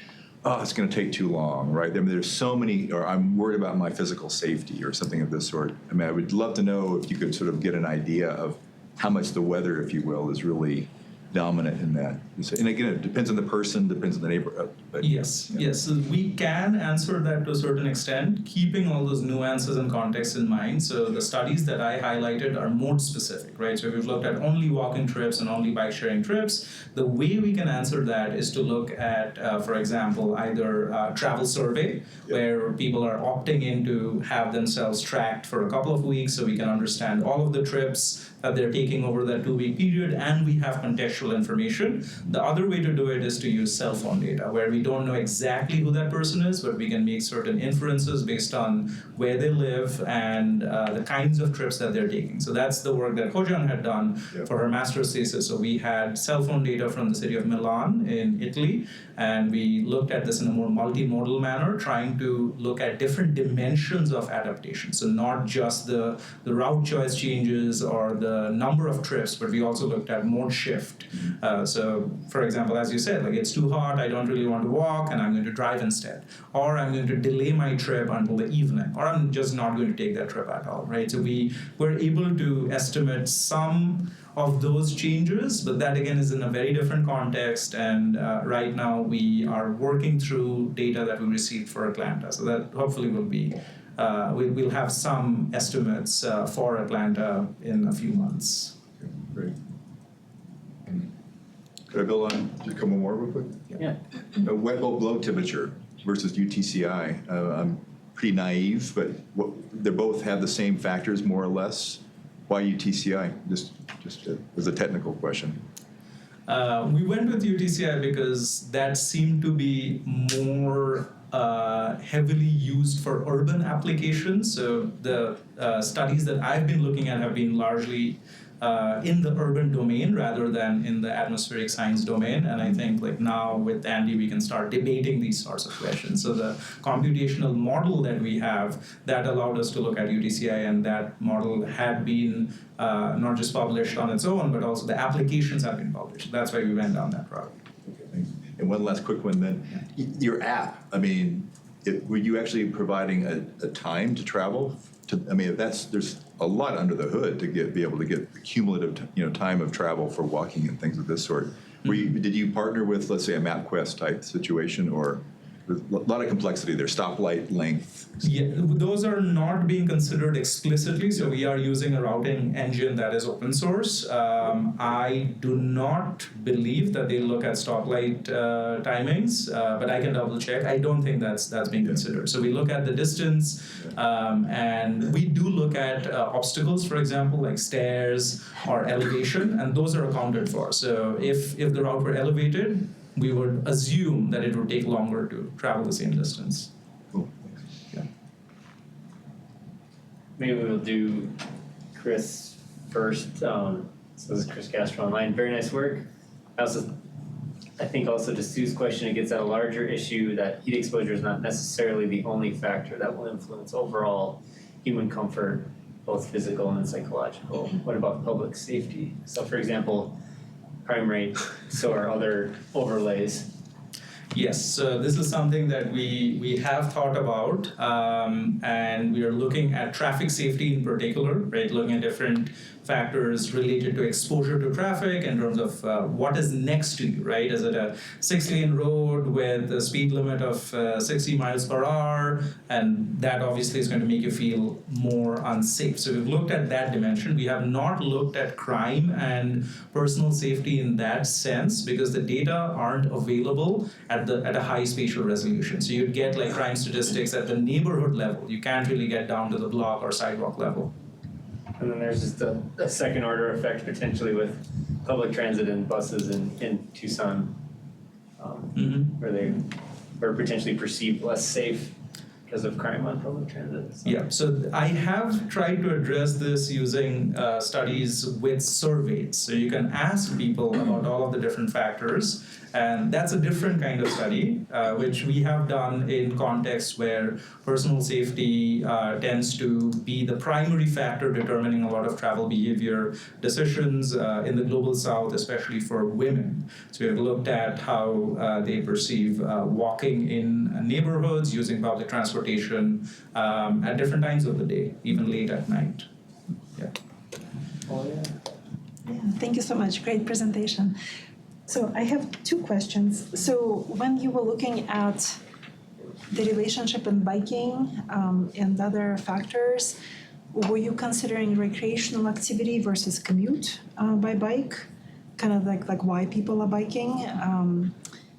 it's going to take too long, right? I mean, there's so many, or I'm worried about my physical safety or something of this sort. I mean, I would love to know if you could sort of get an idea of how much the weather, if you will, is really dominant in that? And again, it depends on the person, depends on the neighborhood. But, Yes, yeah. yes. So we can answer that to a certain extent, keeping all those nuances and context in mind. So the studies that I highlighted are mode specific, right? So we've looked at only walking trips and only bike sharing trips. The way we can answer that is to look at, for example, either travel survey, where people are opting in to have themselves tracked for a couple of weeks so we can understand all of the trips that they're taking over that 2-week period, and we have contextual information. The other way to do it is to use cell phone data, where we don't know exactly who that person is, but we can make certain inferences based on where they live and the kinds of trips that they're taking. So that's the work that Hojan had done for her master's thesis. So we had cell phone data from the city of Milan in Italy, and we looked at this in a more multimodal manner, trying to look at different dimensions of adaptation. So not just the route choice changes or the number of trips, but we also looked at mode shift. So for example, as you said, like it's too hot, I don't really want to walk, and I'm going to drive instead. Or I'm going to delay my trip until the evening, or I'm just not going to take that trip at all, right? So we were able to estimate some of those changes, but that again is in a very different context, and right now we are working through data that we received for Atlanta. So that hopefully will be, we'll have some estimates for Atlanta in a few months. Okay, great. Could I build on just a couple more real quick? Yeah. Wet bulb glow temperature versus UTCI. I'm pretty naive, but they both have the same factors more or less. Why UTCI? Just as a technical question. We went with UTCI because that seemed to be more heavily used for urban applications. So the studies that I've been looking at have been largely in the urban domain rather than in the atmospheric science domain. And I think like now with Andy, we can start debating these sorts of questions. So the computational model that we have, that allowed us to look at UTCI, and that model had been not just published on its own, but also the applications have been published. That's why we went down that route. Okay, thanks. And one last quick one then. Your app, I mean, were you actually providing a time to travel? There's a lot under the hood to be able to get the cumulative time of travel for walking and things of this sort. Did you partner with, let's say, a MapQuest type situation, or a lot of complexity there, stoplight length? Yeah, those are not being considered explicitly, so we are using a routing engine that is open source. I do not believe that they look at stoplight timings, but I can double check. I don't think that's being considered. So we look at the distance, and we do look at obstacles, for example, like stairs or elevation, and those are accounted for. So if the route were elevated, we would assume that it would take longer to travel the same distance. Cool. Yeah. Maybe we'll do Chris first. So this is Chris Castro Online. Very nice work. I think also to Sue's question, it gets at a larger issue that heat exposure is not necessarily the only factor that will influence overall human comfort, both physical and psychological. What about public safety? So for example, crime rate, so are other overlays. Yes, so this is something that we have thought about, and we are looking at traffic safety in particular, right? Looking at different factors related to exposure to traffic in terms of what is next to you, right? Is it a 6-lane road with a speed limit of 60 miles per hour? And that obviously is going to make you feel more unsafe. So we've looked at that dimension. We have not looked at crime and personal safety in that sense because the data aren't available at a high spatial resolution. So you'd get like crime statistics at the neighborhood level. You can't really get down to the block or sidewalk level. And then there's just a second order effect potentially with public transit and buses in Tucson, where they are potentially perceived less safe because of crime on public transit. So. Yeah, so I have tried to address this using studies with surveys. So you can ask people about all of the different factors, and that's a different kind of study, which we have done in contexts where personal safety tends to be the primary factor determining a lot of travel behavior decisions in the global south, especially for women. So we have looked at how they perceive walking in neighborhoods, using public transportation at different times of the day, even late at night. Yeah. Oh, yeah. Yeah, thank you so much. Great presentation. So I have two questions. So when you were looking at the relationship in biking and other factors, were you considering recreational activity versus commute by bike? Kind of like why people are biking?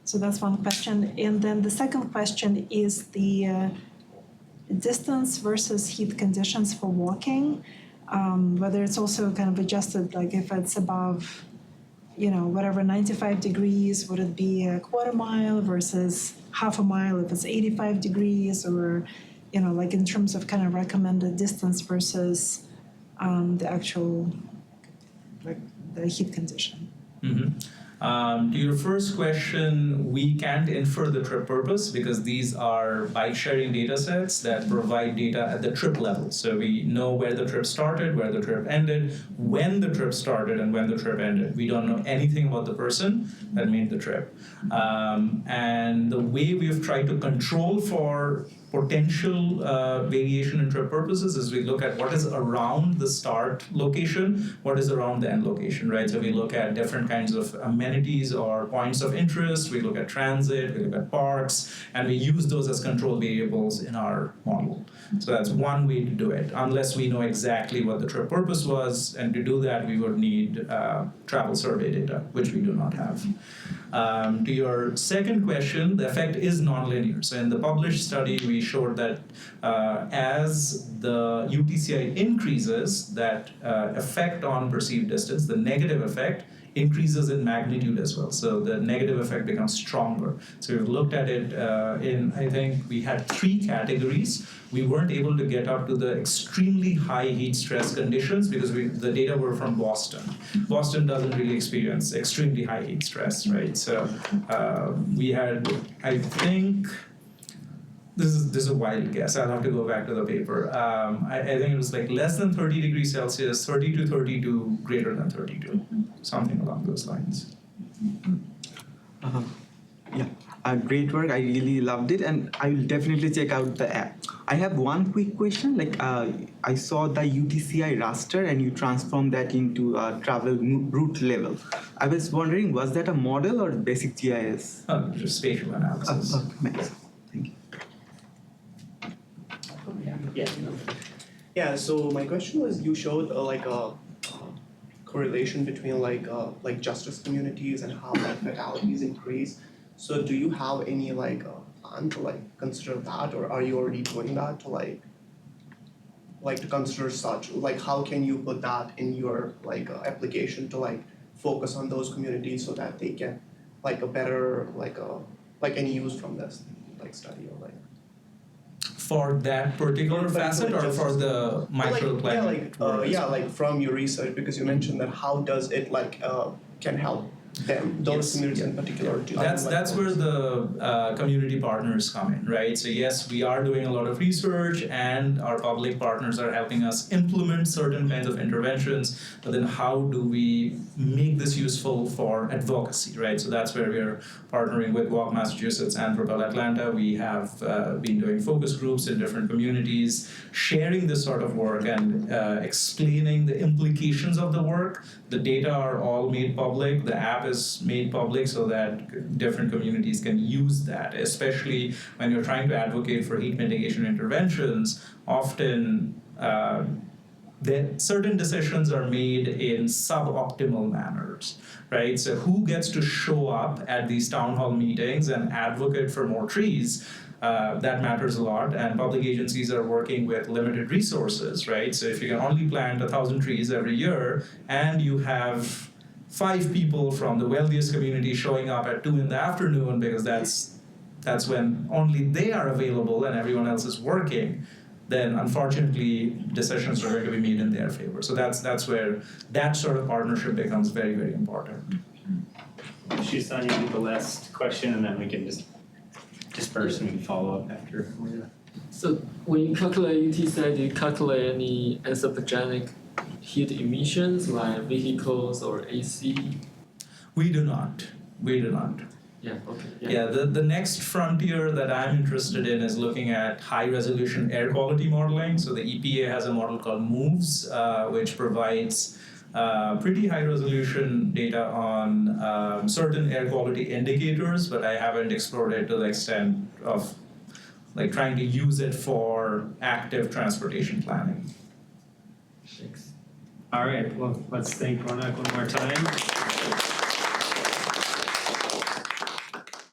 So that's one question. And then the second question is the distance versus heat conditions for walking, whether it's also kind of adjusted, like if it's above, whatever, 95 degrees, would it be a quarter mile versus half a mile if it's 85 degrees, or, like in terms of kind of recommended distance versus the actual, like the heat condition? Mm-hmm. To your first question, we can't infer the trip purpose because these are bike sharing data sets that provide data at the trip level. So we know where the trip started, where the trip ended, when the trip started, and when the trip ended. We don't know anything about the person that made the trip. And the way we've tried to control for potential variation in trip purposes is we look at what is around the start location, what is around the end location, right? So we look at different kinds of amenities or points of interest, we look at transit, we look at parks, and we use those as control variables in our model. So that's one way to do it, unless we know exactly what the trip purpose was, and to do that we would need travel survey data, which we do not have. To your second question, the effect is nonlinear. So in the published study, we showed that as the UTCI increases, that effect on perceived distance, the negative effect, increases in magnitude as well. So the negative effect becomes stronger. So we've looked at it I think we had 3 categories. We weren't able to get up to the extremely high heat stress conditions because the data were from Boston. Boston doesn't really experience extremely high heat stress, right? So we had, I think, this is a wild guess. I'll have to go back to the paper. I think it was like less than 30 degrees Celsius, 30 to 32, greater than 32, something along those lines. Yeah, great work. I really loved it, and I will definitely check out the app. I have one quick question. Like, I saw the UTCI raster, and you transformed that into a travel route level. I was wondering, was that a model or basic GIS? Just spatial analysis. Thank you. Yeah, so my question was, you showed a correlation between like justice communities and how fatalities increase. So do you have any plan to consider that, or are you already doing that to to consider such, how can you put that in your application to focus on those communities so that they get a better any use from this study or For that particular facet, or for the microclimate? From your research, because you mentioned that how does it can help them, those communities in particular. That's where the community partners come in, right? So yes, we are doing a lot of research, and our public partners are helping us implement certain kinds of interventions, but then how do we make this useful for advocacy, right? So that's where we're partnering with Walk Massachusetts and Propel Atlanta. We have been doing focus groups in different communities, sharing this sort of work and explaining the implications of the work. The data are all made public. The app is made public so that different communities can use that, especially when you're trying to advocate for heat mitigation interventions. Often certain decisions are made in suboptimal manners, right? So who gets to show up at these town hall meetings and advocate for more trees? That matters a lot, and public agencies are working with limited resources, right? So if you can only plant 1,000 trees every year, and you have 5 people from the wealthiest community showing up at 2 p.m, because that's when only they are available and everyone else is working, then unfortunately decisions are going to be made in their favor. So that's where that sort of partnership becomes very, very important. Shusan, you do the last question, and then we can just disperse and we can follow up after. So when you calculate UTCI, do you calculate any anthropogenic heat emissions like vehicles or AC? We do not. Yeah, okay. Yeah, the next frontier that I'm interested in is looking at high-resolution air quality modeling. So the EPA has a model called MOVES, which provides pretty high resolution data on certain air quality indicators, but I haven't explored it to the extent of like trying to use it for active transportation planning. All right, well, let's thank ROUNAQ one more time.